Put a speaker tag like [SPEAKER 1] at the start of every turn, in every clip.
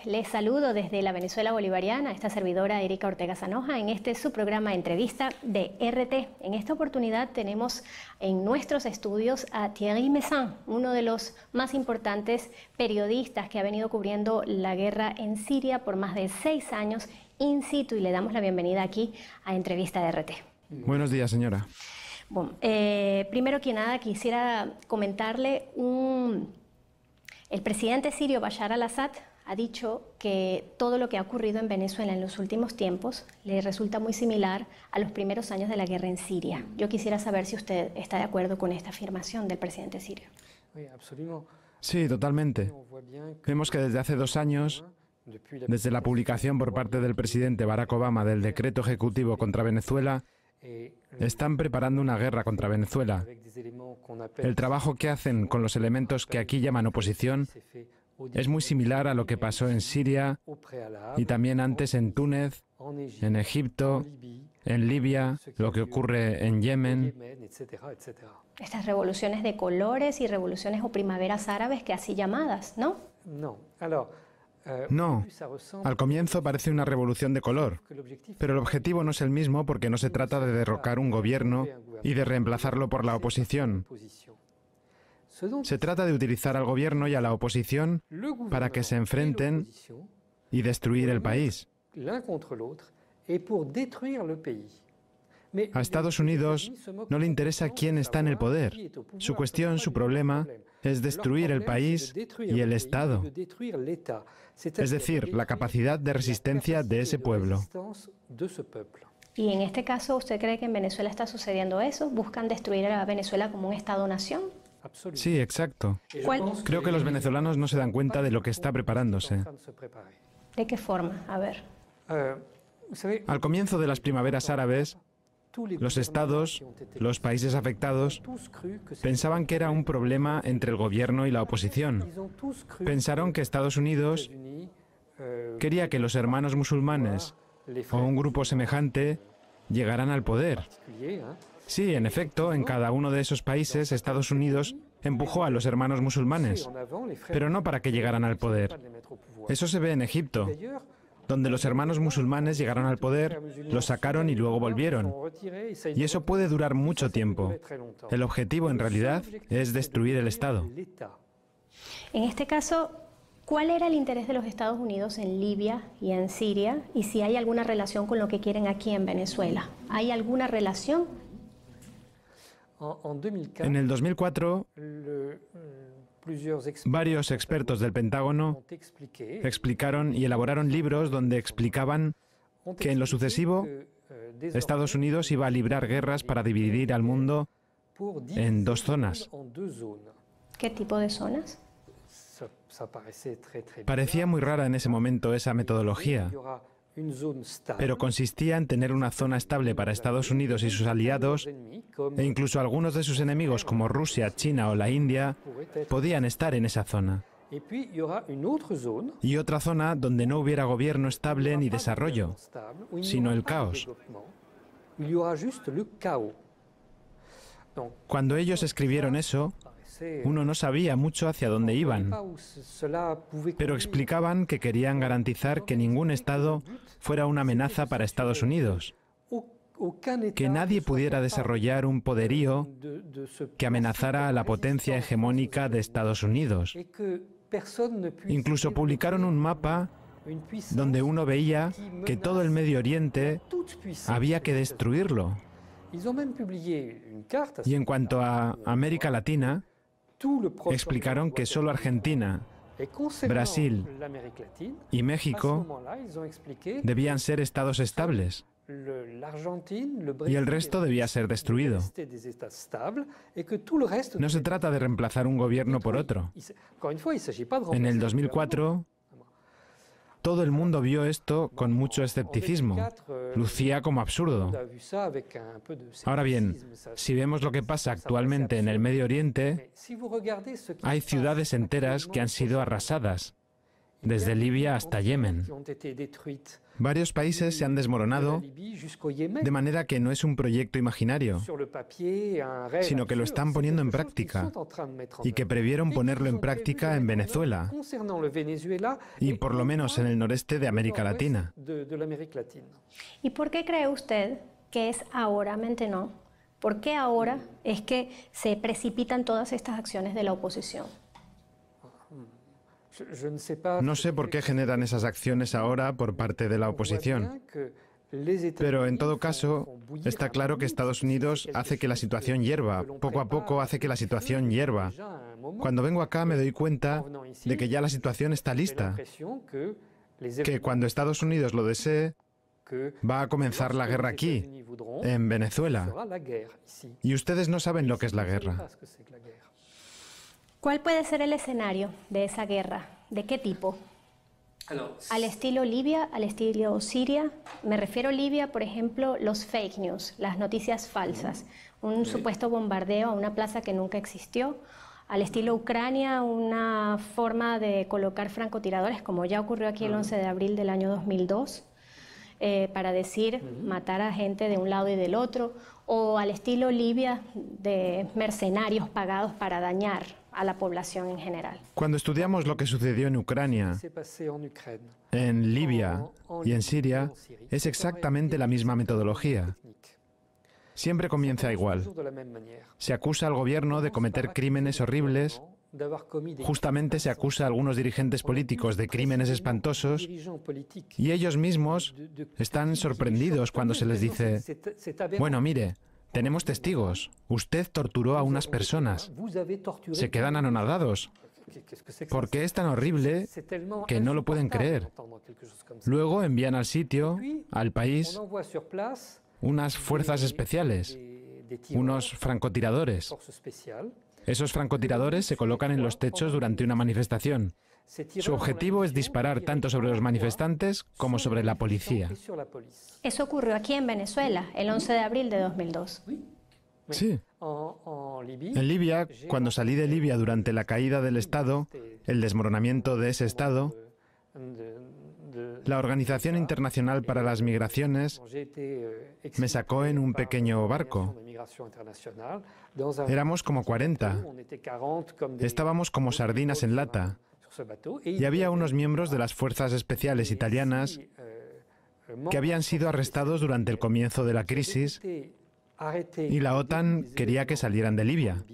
[SPEAKER 1] Les saludo desde la Venezuela bolivariana, esta servidora Erika Ortega Sanoja, en este su programa Entrevista de RT. En esta oportunidad tenemos en nuestros estudios a Thierry Meyssan, uno de los más importantes periodistas que ha venido cubriendo la guerra en Siria por más de 6 años in situ, y le damos la bienvenida aquí a Entrevista de RT.
[SPEAKER 2] Buenos días, señora.
[SPEAKER 1] Bueno, primero que nada quisiera comentarle, el presidente sirio Bashar al-Assad ha dicho que todo lo que ha ocurrido en Venezuela en los últimos tiempos le resulta muy similar a los primeros años de la guerra en Siria. Yo quisiera saber si usted está de acuerdo con esta afirmación del presidente sirio.
[SPEAKER 2] Sí, totalmente. Vemos que desde hace 2 años, desde la publicación por parte del presidente Barack Obama del decreto ejecutivo contra Venezuela, están preparando una guerra contra Venezuela. El trabajo que hacen con los elementos que aquí llaman oposición es muy similar a lo que pasó en Siria y también antes en Túnez, en Egipto, en Libia, lo que ocurre en Yemen.
[SPEAKER 1] Estas revoluciones de colores y revoluciones o primaveras árabes que así llamadas, ¿no?
[SPEAKER 2] No, al comienzo parece una revolución de color, pero el objetivo no es el mismo porque no se trata de derrocar un gobierno y de reemplazarlo por la oposición. Se trata de utilizar al gobierno y a la oposición para que se enfrenten y destruir el país. A Estados Unidos no le interesa quién está en el poder. Su cuestión, su problema, es destruir el país y el Estado. Es decir, la capacidad de resistencia de ese pueblo.
[SPEAKER 1] Y en este caso, ¿usted cree que en Venezuela está sucediendo eso? ¿Buscan destruir a Venezuela como un Estado-nación?
[SPEAKER 2] Sí, exacto. Creo que los venezolanos no se dan cuenta de lo que está preparándose.
[SPEAKER 1] ¿De qué forma? A ver.
[SPEAKER 2] Al comienzo de las primaveras árabes, los estados, los países afectados, pensaban que era un problema entre el gobierno y la oposición. Pensaron que Estados Unidos quería que los hermanos musulmanes o un grupo semejante llegaran al poder. Sí, en efecto, en cada uno de esos países, Estados Unidos empujó a los hermanos musulmanes, pero no para que llegaran al poder. Eso se ve en Egipto, donde los hermanos musulmanes llegaron al poder, los sacaron y luego volvieron. Y eso puede durar mucho tiempo. El objetivo, en realidad, es destruir el Estado.
[SPEAKER 1] En este caso, ¿cuál era el interés de los Estados Unidos en Libia y en Siria? Y si hay alguna relación con lo que quieren aquí en Venezuela. ¿Hay alguna relación?
[SPEAKER 2] En el 2004, varios expertos del Pentágono explicaron y elaboraron libros donde explicaban que en lo sucesivo Estados Unidos iba a librar guerras para dividir al mundo en 2 zonas.
[SPEAKER 1] ¿Qué tipo de zonas?
[SPEAKER 2] Parecía muy rara en ese momento esa metodología, pero consistía en tener una zona estable para Estados Unidos y sus aliados, e incluso algunos de sus enemigos como Rusia, China o la India podían estar en esa zona. Y otra zona donde no hubiera gobierno estable ni desarrollo, sino el caos. Cuando ellos escribieron eso, uno no sabía mucho hacia dónde iban, pero explicaban que querían garantizar que ningún Estado fuera una amenaza para Estados Unidos, que nadie pudiera desarrollar un poderío que amenazara a la potencia hegemónica de Estados Unidos. Incluso publicaron un mapa donde uno veía que todo el Medio Oriente había que destruirlo. Y en cuanto a América Latina, explicaron que solo Argentina, Brasil y México debían ser estados estables y el resto debía ser destruido. No se trata de reemplazar un gobierno por otro. En el 2004, todo el mundo vio esto con mucho escepticismo. Lucía como absurdo. Ahora bien, si vemos lo que pasa actualmente en el Medio Oriente, hay ciudades enteras que han sido arrasadas desde Libia hasta Yemen. Varios países se han desmoronado de manera que no es un proyecto imaginario, sino que lo están poniendo en práctica y que previeron ponerlo en práctica en Venezuela y por lo menos en el noreste de América Latina.
[SPEAKER 1] ¿Y por qué cree usted que es ahora, maintenant? ¿Por qué ahora es que se precipitan todas estas acciones de la oposición?
[SPEAKER 2] No sé por qué generan esas acciones ahora por parte de la oposición, pero en todo caso está claro que Estados Unidos hace que la situación hierva, poco a poco hace que la situación hierva. Cuando vengo acá me doy cuenta de que ya la situación está lista, que cuando Estados Unidos lo desee, va a comenzar la guerra aquí, en Venezuela. Y ustedes no saben lo que es la guerra.
[SPEAKER 1] ¿Cuál puede ser el escenario de esa guerra? ¿De qué tipo? ¿Al estilo Libia, al estilo Siria? Me refiero a Libia, por ejemplo, los fake news, las noticias falsas, un supuesto bombardeo a una plaza que nunca existió. Al estilo Ucrania, una forma de colocar francotiradores, como ya ocurrió aquí el 11 de abril del año 2002, para decir matar a gente de un lado y del otro. O al estilo Libia, de mercenarios pagados para dañar a la población en general.
[SPEAKER 2] Cuando estudiamos lo que sucedió en Ucrania, en Libia y en Siria, es exactamente la misma metodología. Siempre comienza igual. Se acusa al gobierno de cometer crímenes horribles. Justamente se acusa a algunos dirigentes políticos de crímenes espantosos y ellos mismos están sorprendidos cuando se les dice: bueno, mire, tenemos testigos, usted torturó a unas personas. Se quedan anonadados, porque es tan horrible que no lo pueden creer. Luego envían al sitio, al país, unas fuerzas especiales, unos francotiradores. Esos francotiradores se colocan en los techos durante una manifestación. Su objetivo es disparar tanto sobre los manifestantes como sobre la policía.
[SPEAKER 1] Eso ocurrió aquí en Venezuela, el 11 de abril de 2002.
[SPEAKER 2] Sí. En Libia, cuando salí de Libia durante la caída del Estado, el desmoronamiento de ese Estado, la Organización Internacional para las Migraciones me sacó en un pequeño barco. Éramos como 40. Estábamos como sardinas en lata. Y había unos miembros de las fuerzas especiales italianas que habían sido arrestados durante el comienzo de la crisis y la OTAN quería que salieran de Libia.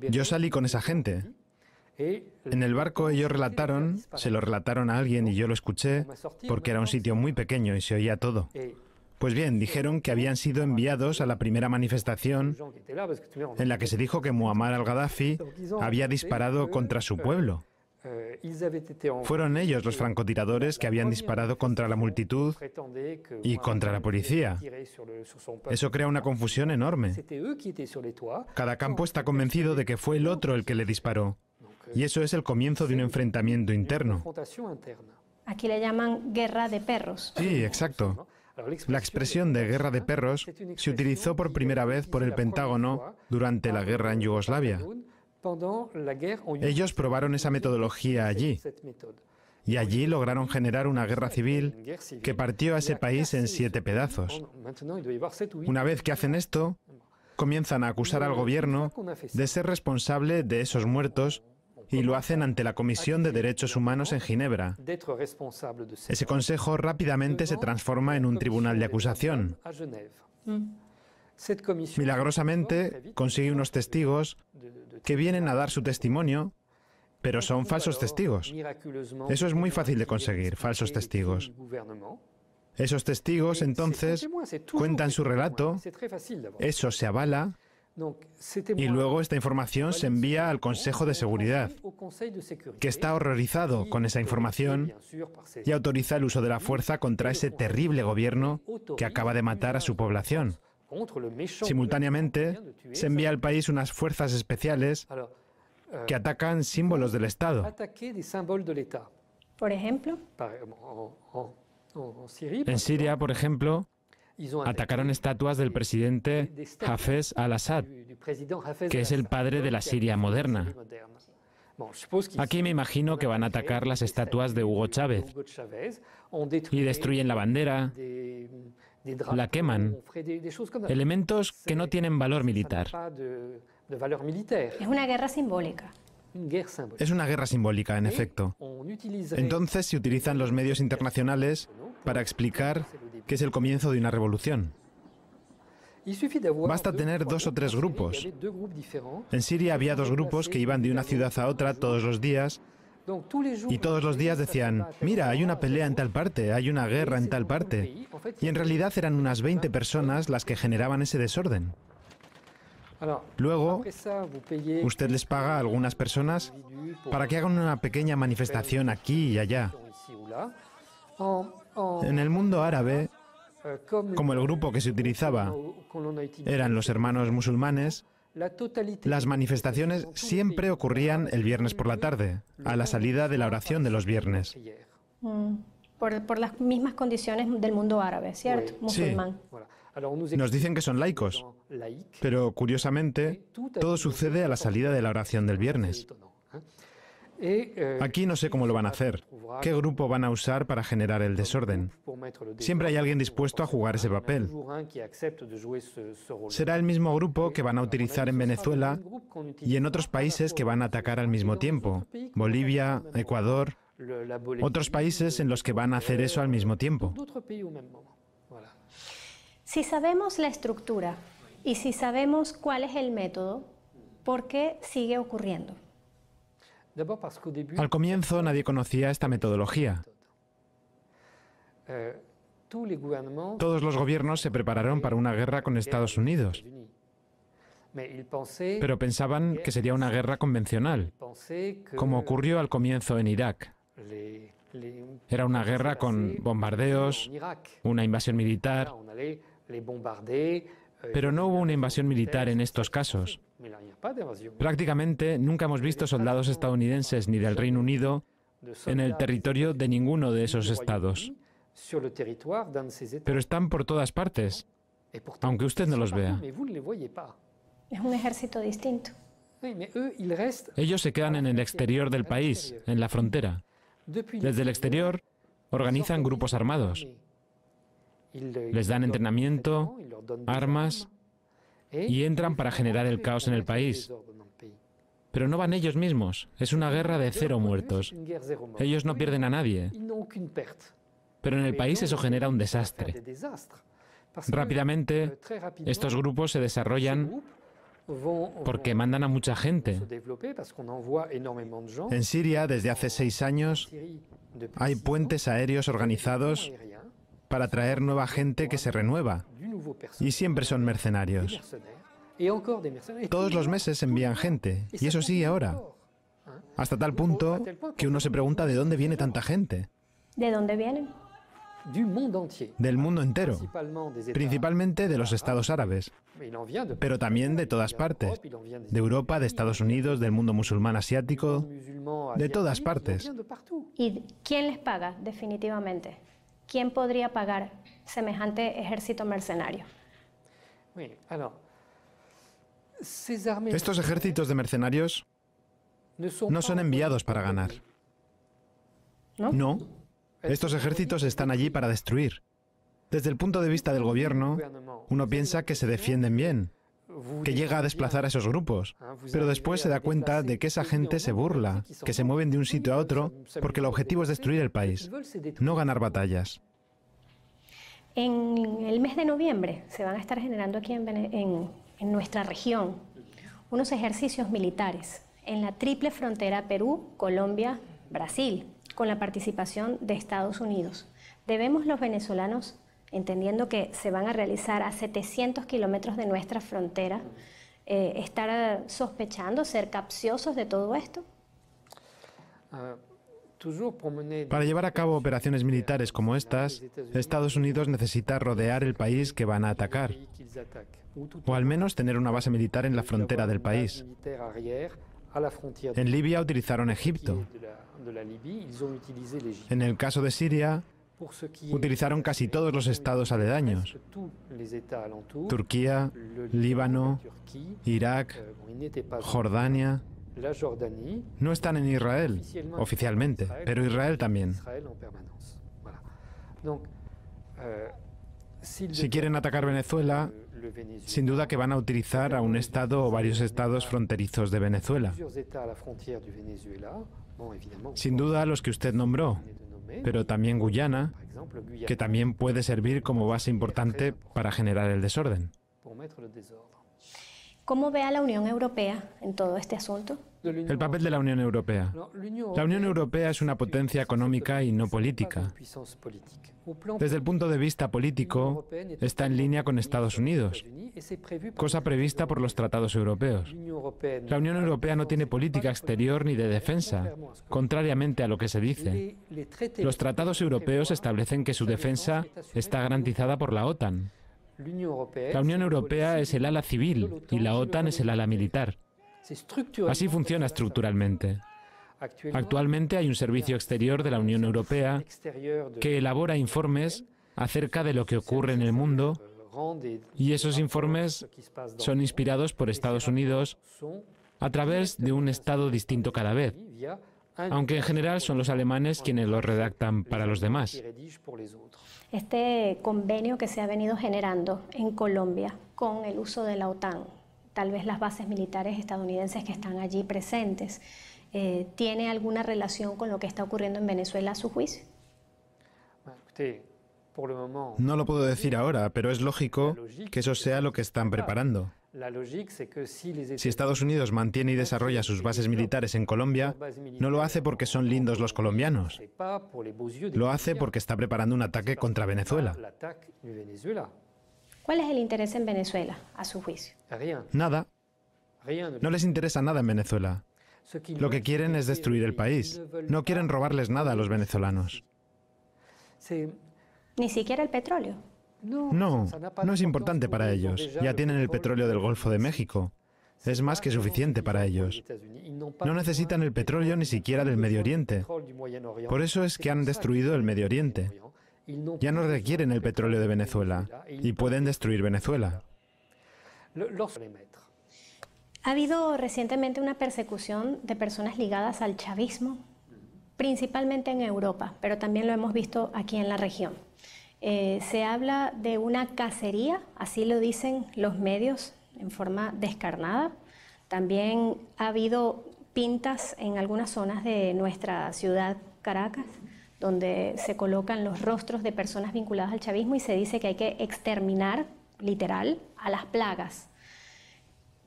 [SPEAKER 2] Yo salí con esa gente. En el barco ellos relataron, se lo relataron a alguien y yo lo escuché, porque era un sitio muy pequeño y se oía todo. Pues bien, dijeron que habían sido enviados a la primera manifestación en la que se dijo que Muammar al-Gaddafi había disparado contra su pueblo. Fueron ellos los francotiradores que habían disparado contra la multitud y contra la policía. Eso crea una confusión enorme. Cada campo está convencido de que fue el otro el que le disparó. Y eso es el comienzo de un enfrentamiento interno.
[SPEAKER 1] Aquí le llaman guerra de perros.
[SPEAKER 2] Sí, exacto. La expresión de guerra de perros se utilizó por primera vez por el Pentágono durante la guerra en Yugoslavia. Ellos probaron esa metodología allí. Y allí lograron generar una guerra civil que partió a ese país en 7 pedazos. Una vez que hacen esto, comienzan a acusar al gobierno de ser responsable de esos muertos y lo hacen ante la Comisión de Derechos Humanos en Ginebra. Ese consejo rápidamente se transforma en un tribunal de acusación. Milagrosamente consigue unos testigos que vienen a dar su testimonio, pero son falsos testigos. Eso es muy fácil de conseguir, falsos testigos. Esos testigos entonces cuentan su relato, eso se avala, y luego esta información se envía al Consejo de Seguridad, que está horrorizado con esa información y autoriza el uso de la fuerza contra ese terrible gobierno que acaba de matar a su población. Simultáneamente, se envía al país unas fuerzas especiales que atacan símbolos del Estado.
[SPEAKER 1] Por ejemplo,
[SPEAKER 2] en Siria, por ejemplo, atacaron estatuas del presidente Hafez al-Assad, que es el padre de la Siria moderna. Aquí me imagino que van a atacar las estatuas de Hugo Chávez y destruyen la bandera, la queman, elementos que no tienen valor militar.
[SPEAKER 1] Es una guerra simbólica.
[SPEAKER 2] Es una guerra simbólica, en efecto. Entonces se utilizan los medios internacionales para explicar que es el comienzo de una revolución. Basta tener 2 o 3 grupos. En Siria había 2 grupos que iban de una ciudad a otra todos los días y todos los días decían, mira, hay una pelea en tal parte, hay una guerra en tal parte. Y en realidad eran unas 20 personas las que generaban ese desorden. Luego, usted les paga a algunas personas para que hagan una pequeña manifestación aquí y allá. En el mundo árabe, como el grupo que se utilizaba eran los hermanos musulmanes, las manifestaciones siempre ocurrían el viernes por la tarde, a la salida de la oración de los viernes.
[SPEAKER 1] Por las mismas condiciones del mundo árabe, ¿cierto? Musulmán.
[SPEAKER 2] Nos dicen que son laicos, pero curiosamente todo sucede a la salida de la oración del viernes. Aquí no sé cómo lo van a hacer, qué grupo van a usar para generar el desorden. Siempre hay alguien dispuesto a jugar ese papel. Será el mismo grupo que van a utilizar en Venezuela y en otros países que van a atacar al mismo tiempo. Bolivia, Ecuador, otros países en los que van a hacer eso al mismo tiempo.
[SPEAKER 1] Si sabemos la estructura y si sabemos cuál es el método, ¿por qué sigue ocurriendo?
[SPEAKER 2] Al comienzo nadie conocía esta metodología. Todos los gobiernos se prepararon para una guerra con Estados Unidos, pero pensaban que sería una guerra convencional, como ocurrió al comienzo en Irak. Era una guerra con bombardeos, una invasión militar, pero no hubo una invasión militar en estos casos. Prácticamente nunca hemos visto soldados estadounidenses ni del Reino Unido en el territorio de ninguno de esos estados. Pero están por todas partes, aunque usted no los vea.
[SPEAKER 1] Es un ejército distinto.
[SPEAKER 2] Ellos se quedan en el exterior del país, en la frontera. Desde el exterior organizan grupos armados. Les dan entrenamiento, armas y entran para generar el caos en el país. Pero no van ellos mismos. Es una guerra de 0 muertos. Ellos no pierden a nadie. Pero en el país eso genera un desastre. Rápidamente, estos grupos se desarrollan porque mandan a mucha gente. En Siria, desde hace 6 años, hay puentes aéreos organizados para traer nueva gente que se renueva. Y siempre son mercenarios. Todos los meses envían gente, y eso sigue ahora. Hasta tal punto que uno se pregunta de dónde viene tanta gente.
[SPEAKER 1] ¿De dónde vienen?
[SPEAKER 2] Del mundo entero, principalmente de los estados árabes, pero también de todas partes, de Europa, de Estados Unidos, del mundo musulmán asiático, de todas partes.
[SPEAKER 1] ¿Y quién les paga definitivamente? ¿Quién podría pagar semejante ejército mercenario?
[SPEAKER 2] Estos ejércitos de mercenarios no son enviados para ganar. No. Estos ejércitos están allí para destruir. Desde el punto de vista del gobierno, uno piensa que se defienden bien, que llega a desplazar a esos grupos, pero después se da cuenta de que esa gente se burla, que se mueven de un sitio a otro, porque el objetivo es destruir el país, no ganar batallas.
[SPEAKER 1] En el mes de noviembre se van a estar generando aquí en nuestra región unos ejercicios militares en la triple frontera Perú, Colombia, Brasil, con la participación de Estados Unidos. Debemos los venezolanos, entendiendo que se van a realizar a 700 kilómetros de nuestra frontera, estar sospechando, ser capciosos de todo esto.
[SPEAKER 2] Para llevar a cabo operaciones militares como estas, Estados Unidos necesita rodear el país que van a atacar, o al menos tener una base militar en la frontera del país. En Libia utilizaron Egipto. En el caso de Siria, utilizaron casi todos los estados aledaños: Turquía, Líbano, Irak, Jordania. No están en Israel, oficialmente, pero Israel también. Si quieren atacar Venezuela, sin duda que van a utilizar a un estado o varios estados fronterizos de Venezuela. Sin duda los que usted nombró, pero también Guyana, que también puede servir como base importante para generar el desorden.
[SPEAKER 1] ¿Cómo ve a la Unión Europea en todo este asunto?
[SPEAKER 2] El papel de la Unión Europea. La Unión Europea es una potencia económica y no política. Desde el punto de vista político, está en línea con Estados Unidos, cosa prevista por los tratados europeos. La Unión Europea no tiene política exterior ni de defensa, contrariamente a lo que se dice. Los tratados europeos establecen que su defensa está garantizada por la OTAN. La Unión Europea es el ala civil y la OTAN es el ala militar. Así funciona estructuralmente. Actualmente hay un servicio exterior de la Unión Europea que elabora informes acerca de lo que ocurre en el mundo y esos informes son inspirados por Estados Unidos a través de un Estado distinto cada vez, aunque en general son los alemanes quienes los redactan para los demás.
[SPEAKER 1] Este convenio que se ha venido generando en Colombia con el uso de la OTAN, tal vez las bases militares estadounidenses que están allí presentes, ¿tiene alguna relación con lo que está ocurriendo en Venezuela a su juicio?
[SPEAKER 2] No lo puedo decir ahora, pero es lógico que eso sea lo que están preparando. Si Estados Unidos mantiene y desarrolla sus bases militares en Colombia, no lo hace porque son lindos los colombianos. Lo hace porque está preparando un ataque contra Venezuela.
[SPEAKER 1] ¿Cuál es el interés en Venezuela, a su juicio?
[SPEAKER 2] Nada. No les interesa nada en Venezuela. Lo que quieren es destruir el país. No quieren robarles nada a los venezolanos.
[SPEAKER 1] Ni siquiera el petróleo.
[SPEAKER 2] No, no es importante para ellos. Ya tienen el petróleo del Golfo de México. Es más que suficiente para ellos. No necesitan el petróleo ni siquiera del Medio Oriente. Por eso es que han destruido el Medio Oriente. Ya no requieren el petróleo de Venezuela y pueden destruir Venezuela.
[SPEAKER 1] Ha habido recientemente una persecución de personas ligadas al chavismo, principalmente en Europa, pero también lo hemos visto aquí en la región. Se habla de una cacería, así lo dicen los medios, en forma descarnada. También ha habido pintas en algunas zonas de nuestra ciudad, Caracas, donde se colocan los rostros de personas vinculadas al chavismo y se dice que hay que exterminar, literal, a las plagas.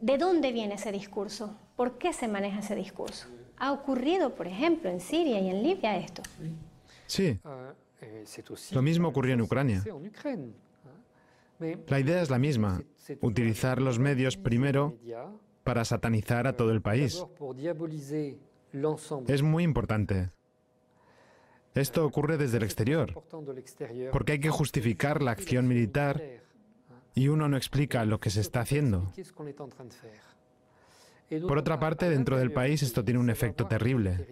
[SPEAKER 1] ¿De dónde viene ese discurso? ¿Por qué se maneja ese discurso? ¿Ha ocurrido, por ejemplo, en Siria y en Libia esto?
[SPEAKER 2] Sí. Lo mismo ocurrió en Ucrania. La idea es la misma, utilizar los medios primero para satanizar a todo el país. Es muy importante. Esto ocurre desde el exterior, porque hay que justificar la acción militar y uno no explica lo que se está haciendo. Por otra parte, dentro del país esto tiene un efecto terrible.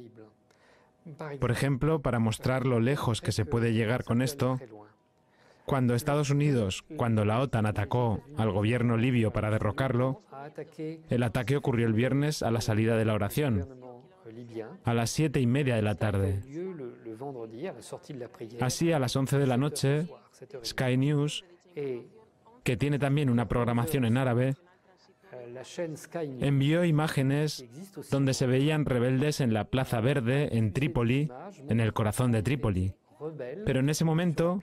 [SPEAKER 2] Por ejemplo, para mostrar lo lejos que se puede llegar con esto, cuando Estados Unidos, cuando la OTAN atacó al gobierno libio para derrocarlo, el ataque ocurrió el viernes a la salida de la oración, a las 7:30 de la tarde. Así, a las 11 de la noche, Sky News, que tiene también una programación en árabe, envió imágenes donde se veían rebeldes en la Plaza Verde, en Trípoli, en el corazón de Trípoli. Pero en ese momento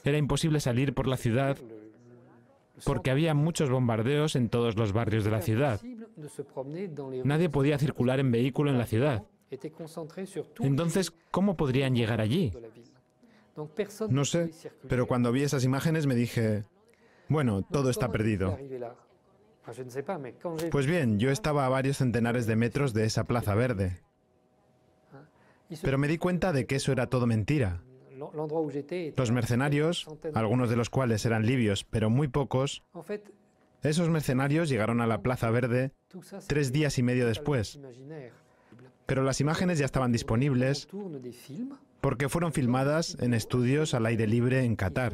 [SPEAKER 2] era imposible salir por la ciudad porque había muchos bombardeos en todos los barrios de la ciudad. Nadie podía circular en vehículo en la ciudad. Entonces, ¿cómo podrían llegar allí? No sé, pero cuando vi esas imágenes me dije, bueno, todo está perdido. Pues bien, yo estaba a varios centenares de metros de esa Plaza Verde. Pero me di cuenta de que eso era todo mentira. Los mercenarios, algunos de los cuales eran libios, pero muy pocos, esos mercenarios llegaron a la Plaza Verde 3 días y medio después. Pero las imágenes ya estaban disponibles porque fueron filmadas en estudios al aire libre en Qatar.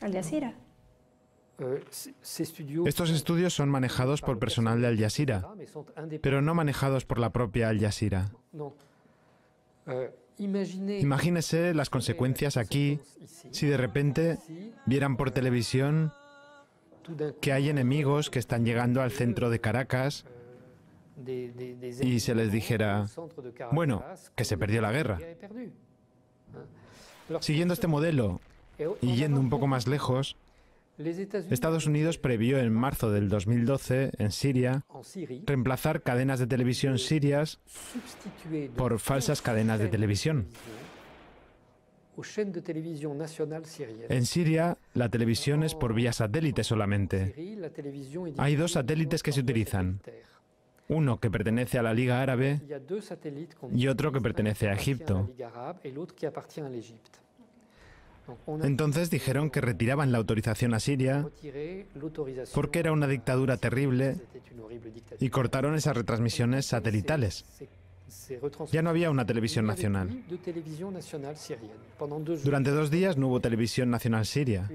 [SPEAKER 1] Al Jazeera.
[SPEAKER 2] Estos estudios son manejados por personal de Al Jazeera, pero no manejados por la propia Al Jazeera. Imagínese las consecuencias aquí si de repente vieran por televisión que hay enemigos que están llegando al centro de Caracas y se les dijera, bueno, que se perdió la guerra. Siguiendo este modelo y yendo un poco más lejos, Estados Unidos previó en marzo del 2012, en Siria, reemplazar cadenas de televisión sirias por falsas cadenas de televisión. En Siria, la televisión es por vía satélite solamente. Hay dos satélites que se utilizan. Uno que pertenece a la Liga Árabe y otro que pertenece a Egipto. Entonces dijeron que retiraban la autorización a Siria porque era una dictadura terrible y cortaron esas retransmisiones satelitales. Ya no había una televisión nacional. Durante 2 días no hubo televisión nacional siria.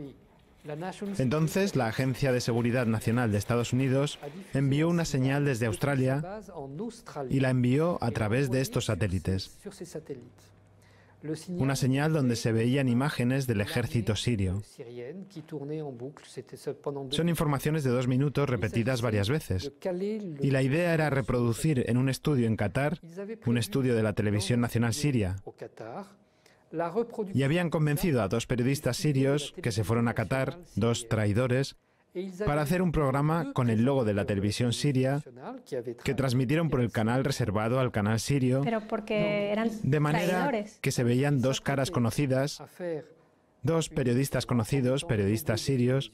[SPEAKER 2] Entonces, la Agencia de Seguridad Nacional de Estados Unidos envió una señal desde Australia y la envió a través de estos satélites. Una señal donde se veían imágenes del ejército sirio. Son informaciones de 2 minutos repetidas varias veces. Y la idea era reproducir en un estudio en Qatar, un estudio de la televisión nacional siria. Y habían convencido a 2 periodistas sirios que se fueron a Qatar, 2 traidores, para hacer un programa con el logo de la televisión siria que transmitieron por el canal reservado al canal sirio,
[SPEAKER 1] pero porque eran
[SPEAKER 2] de manera
[SPEAKER 1] traidores.
[SPEAKER 2] que se veían 2 caras conocidas, 2 periodistas conocidos, periodistas sirios,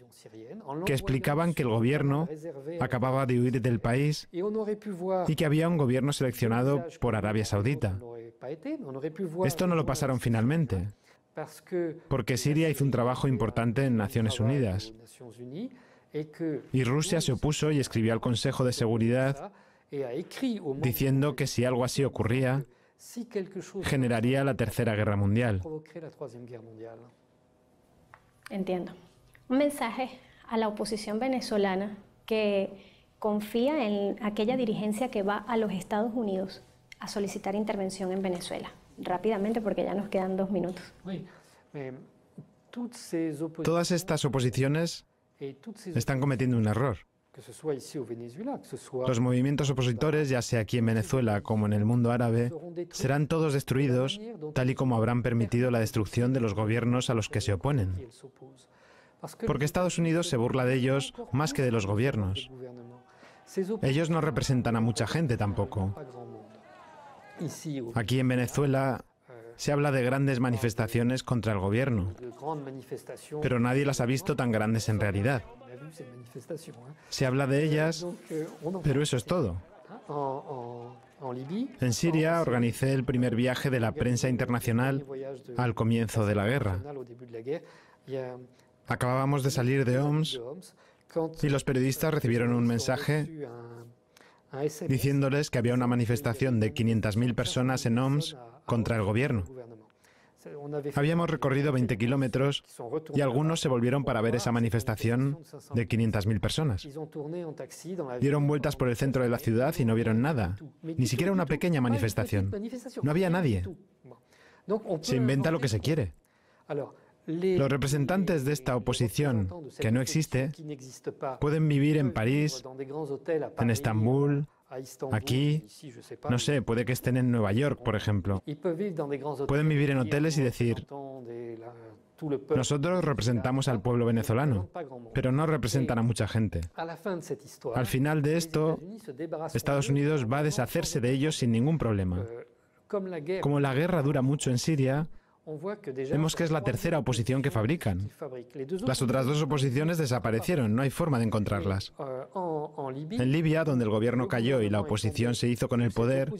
[SPEAKER 2] que explicaban que el gobierno acababa de huir del país y que había un gobierno seleccionado por Arabia Saudita. Esto no lo pasaron finalmente, porque Siria hizo un trabajo importante en Naciones Unidas. Y Rusia se opuso y escribió al Consejo de Seguridad diciendo que si algo así ocurría, generaría la Tercera Guerra Mundial.
[SPEAKER 1] Entiendo. Un mensaje a la oposición venezolana que confía en aquella dirigencia que va a los Estados Unidos a solicitar intervención en Venezuela. Rápidamente, porque ya nos quedan 2 minutos.
[SPEAKER 2] Todas estas oposiciones están cometiendo un error. Los movimientos opositores, ya sea aquí en Venezuela como en el mundo árabe, serán todos destruidos, tal y como habrán permitido la destrucción de los gobiernos a los que se oponen. Porque Estados Unidos se burla de ellos más que de los gobiernos. Ellos no representan a mucha gente tampoco. Aquí en Venezuela se habla de grandes manifestaciones contra el gobierno, pero nadie las ha visto tan grandes en realidad. Se habla de ellas, pero eso es todo. En Siria organicé el primer viaje de la prensa internacional al comienzo de la guerra. Acabábamos de salir de Homs y los periodistas recibieron un mensaje diciéndoles que había una manifestación de 500.000 personas en Homs contra el gobierno. Habíamos recorrido 20 kilómetros y algunos se volvieron para ver esa manifestación de 500.000 personas. Dieron vueltas por el centro de la ciudad y no vieron nada, ni siquiera una pequeña manifestación. No había nadie. Se inventa lo que se quiere. Los representantes de esta oposición, que no existe, pueden vivir en París, en Estambul, aquí, no sé, puede que estén en Nueva York, por ejemplo. Pueden vivir en hoteles y decir, nosotros representamos al pueblo venezolano, pero no representan a mucha gente. Al final de esto, Estados Unidos va a deshacerse de ellos sin ningún problema. Como la guerra dura mucho en Siria, vemos que es la tercera oposición que fabrican. Las otras 2 oposiciones desaparecieron, no hay forma de encontrarlas. En Libia, donde el gobierno cayó y la oposición se hizo con el poder,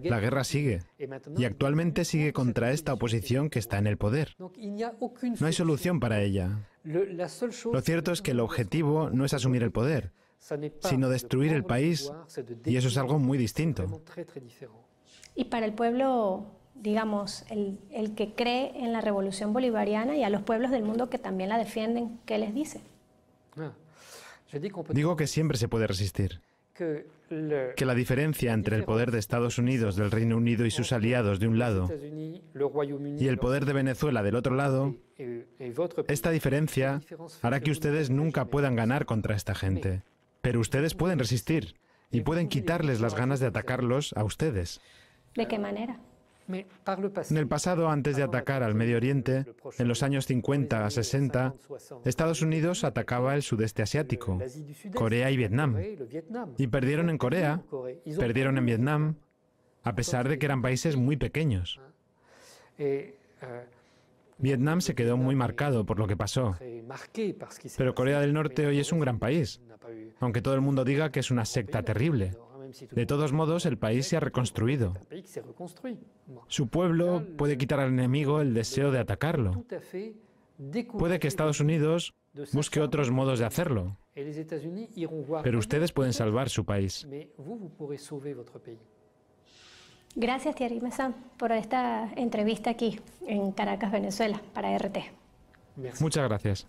[SPEAKER 2] la guerra sigue. Y actualmente sigue contra esta oposición que está en el poder. No hay solución para ella. Lo cierto es que el objetivo no es asumir el poder, sino destruir el país, y eso es algo muy distinto.
[SPEAKER 1] Y para el pueblo digamos, el que cree en la revolución bolivariana y a los pueblos del mundo que también la defienden, ¿qué les dice?
[SPEAKER 2] Digo que siempre se puede resistir. Que la diferencia entre el poder de Estados Unidos, del Reino Unido y sus aliados de un lado y el poder de Venezuela del otro lado, esta diferencia hará que ustedes nunca puedan ganar contra esta gente. Pero ustedes pueden resistir y pueden quitarles las ganas de atacarlos a ustedes.
[SPEAKER 1] ¿De qué manera?
[SPEAKER 2] En el pasado, antes de atacar al Medio Oriente, en los años 50 a 60, Estados Unidos atacaba el sudeste asiático, Corea y Vietnam. Y perdieron en Corea, perdieron en Vietnam, a pesar de que eran países muy pequeños. Vietnam se quedó muy marcado por lo que pasó. Pero Corea del Norte hoy es un gran país, aunque todo el mundo diga que es una secta terrible. De todos modos, el país se ha reconstruido. Su pueblo puede quitar al enemigo el deseo de atacarlo. Puede que Estados Unidos busque otros modos de hacerlo, pero ustedes pueden salvar su país.
[SPEAKER 1] Gracias, Thierry Meyssan, por esta entrevista aquí en Caracas, Venezuela, para RT.
[SPEAKER 2] Muchas gracias.